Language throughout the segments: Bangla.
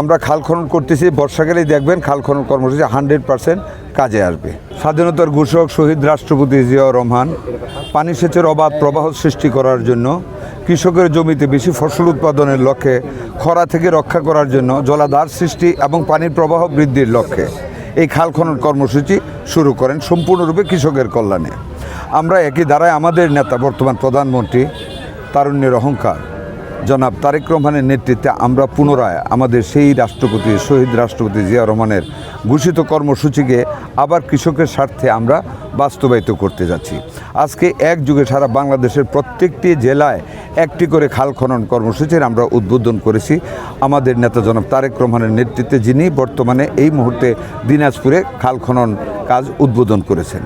আমরা খাল খনন করতেছি, বর্ষাকালেই দেখবেন খাল খনন কর্মসূচি 100% কাজে আসবে। স্বাধীনতার ঘোষক শহীদ রাষ্ট্রপতি জিয়াউর রহমান পানি সেচের অবাধ প্রবাহ সৃষ্টি করার জন্য, কৃষকের জমিতে বেশি ফসল উৎপাদনের লক্ষ্যে, খরা থেকে রক্ষা করার জন্য, জলাধার সৃষ্টি এবং পানির প্রবাহ বৃদ্ধির লক্ষ্যে এই খাল খনন কর্মসূচি শুরু করেন সম্পূর্ণরূপে কৃষকের কল্যাণে। আমরা একই ধারায় আমাদের নেতা বর্তমান প্রধানমন্ত্রী তারুণ্যের অহংকার জনাব তারেক রহমানের নেতৃত্বে আমরা পুনরায় আমাদের সেই রাষ্ট্রপতি শহীদ রাষ্ট্রপতি জিয়াউর রহমানের ঘোষিত কর্মসূচিকে আবার কৃষকের স্বার্থে আমরা বাস্তবায়িত করতে যাচ্ছি। আজকে এক যুগে সারা বাংলাদেশের প্রত্যেকটি জেলায় একটি করে খাল খনন কর্মসূচির আমরা উদ্বোধন করেছি আমাদের নেতা জনাব তারেক রহমানের নেতৃত্বে, যিনি বর্তমানে এই মুহূর্তে দিনাজপুরে খাল খনন কাজ উদ্বোধন করেছেন।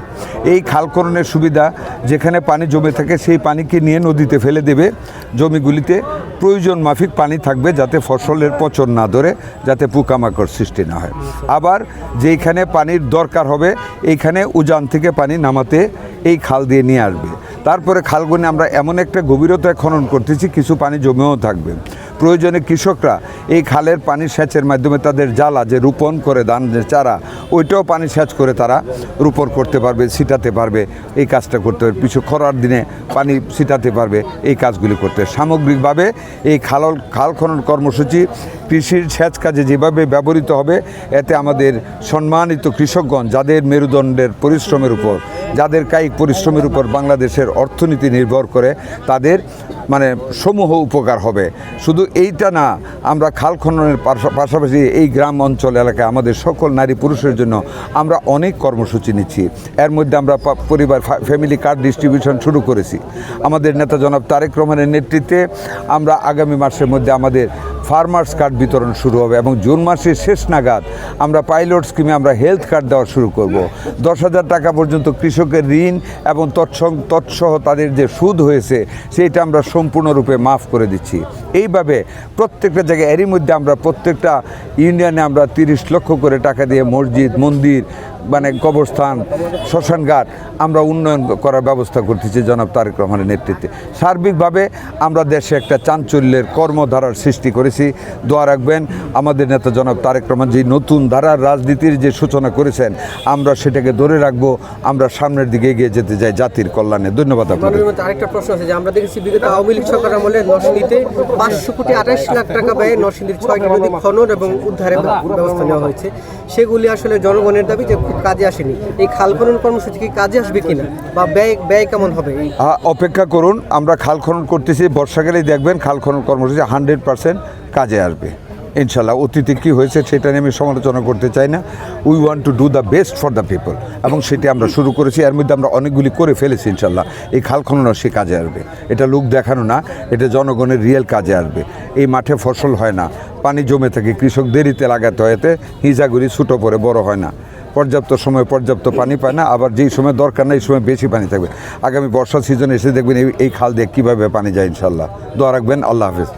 এই খাল খননের সুবিধা, যেখানে পানি জমে থাকে সেই পানিকে নিয়ে নদীতে ফেলে দেবে, জমিগুলিতে প্রয়োজন মাফিক পানি থাকবে যাতে ফসলের পচন না ধরে, যাতে পোকামাকড় সৃষ্টি না হয়। আবার যেইখানে পানির দরকার হবে এইখানে উজান থেকে পানি নামাতে এই খাল দিয়ে নিয়ে আসবে। তারপরে খালগুলি আমরা এমন একটা গভীরতায় খনন করতেছি কিছু পানি জমেও থাকবে। প্রয়োজনে কৃষকরা এই খালের পানি সেচের মাধ্যমে তাদের জ্বালা যে রোপণ করে ধানের চারা, ওইটাও পানি সেচ করে তারা রোপণ করতে পারবে, ছিটাতে পারবে, এই কাজটা করতে পারবে। কিছু খরার দিনে পানি ছিটাতে পারবে, এই কাজগুলি করতে। সামগ্রিকভাবে এই খাল খনন কর্মসূচি কৃষির সেচ কাজে যেভাবে ব্যবহৃত হবে, এতে আমাদের সম্মানিত কৃষকগণ যাদের মেরুদণ্ডের পরিশ্রমের উপর, যাদের কায়িক পরিশ্রমের উপর বাংলাদেশের অর্থনীতি নির্ভর করে, তাদের সমূহ উপকার হবে। শুধু এইটা না, আমরা খাল খননের পাশাপাশি এই গ্রাম অঞ্চল এলাকায় আমাদের সকল নারী পুরুষের জন্য আমরা অনেক কর্মসূচি নিচ্ছি। এর মধ্যে আমরা পরিবার ফ্যামিলি কার্ড ডিস্ট্রিবিউশন শুরু করেছি আমাদের নেতা জনাব তারেক রহমানের নেতৃত্বে। আমরা আগামী মাসের মধ্যে আমাদের ফার্মার্স কার্ড বিতরণ শুরু হবে এবং জুন মাসের শেষ নাগাদ আমরা পাইলট স্কিমে আমরা হেলথ কার্ড দেওয়া শুরু করব। 10,000 টাকা পর্যন্ত কৃষকের ঋণ এবং তৎসহ তাদের যে সুদ হয়েছে সেইটা আমরা সম্পূর্ণরূপে মাফ করে দিচ্ছি। এইভাবে প্রত্যেকটা জায়গায়, এরই মধ্যে আমরা প্রত্যেকটা ইউনিয়নে আমরা 30 লক্ষ করে টাকা দিয়ে মসজিদ, মন্দির, কবরস্থান, শ্মশানঘাট আমরা উন্নয়ন করার ব্যবস্থা করতেছি জনাব তারেক রহমানের নেতৃত্বে। সার্বিকভাবে আমরা দেশে একটা চাঞ্চল্যের কর্মধারার সৃষ্টি করেছি। দোয়া রাখবেন আমাদের নেতা জনাব তারেক রহমান যে নতুন ধারার রাজনীতির যে সূচনা করেছেন, আমরা সেটাকে ধরে রাখবো। আমরা সামনের দিকে এগিয়ে যেতে চাই জাতির কল্যাণে। ধন্যবাদ আপনাদের। আরেকটা প্রশ্ন আছে যে আমরা দেখেছি বিগত আওয়ামী লীগ সরকার আমলে নরসিংদীতে 528 লাখ টাকা ব্যয়ে নরসিংদীর 6টি নদী খনন এবং উদ্ধারের ব্যবস্থা নেওয়া হয়েছে। সেগুলি আসলে জনগণের দাবি যে কাজে আসেনি। এই খাল খনন কর্মসূচি কি কাজে আসবে কিনা বা ব্যয় কেমন হবে? অপেক্ষা করুন, আমরা খাল খনন করতেছি, বর্ষাকালেই দেখবেন খাল খনন কর্মসূচি 100% কাজে আসবে ইনশাল্লাহ। অতীতে কী হয়েছে সেটা নিয়ে আমি সমালোচনা করতে চাই না। We want to do the best for the people, এবং সেটি আমরা শুরু করেছি। এর মধ্যে আমরা অনেকগুলি করে ফেলেছি ইনশাল্লাহ। এই খাল খননও সে কাজে আসবে। এটা লোক দেখানো না, এটা জনগণের রিয়েল কাজে আসবে। এই মাঠে ফসল হয় না, পানি জমে থাকে, কৃষক দেরিতে লাগাতে হয়, এতে হিজাগুড়ি ছোটো পরে বড় হয় না, পর্যাপ্ত সময় পর্যাপ্ত পানি পায় না, আবার যেই সময় দরকার না এই সময় বেশি পানি থাকবে। আগামী বর্ষা সিজনে এসে দেখবেন এই খাল দিয়ে কীভাবে পানি যায় ইনশাল্লাহ। দোয়া রাখবেন। আল্লাহ হাফেজ।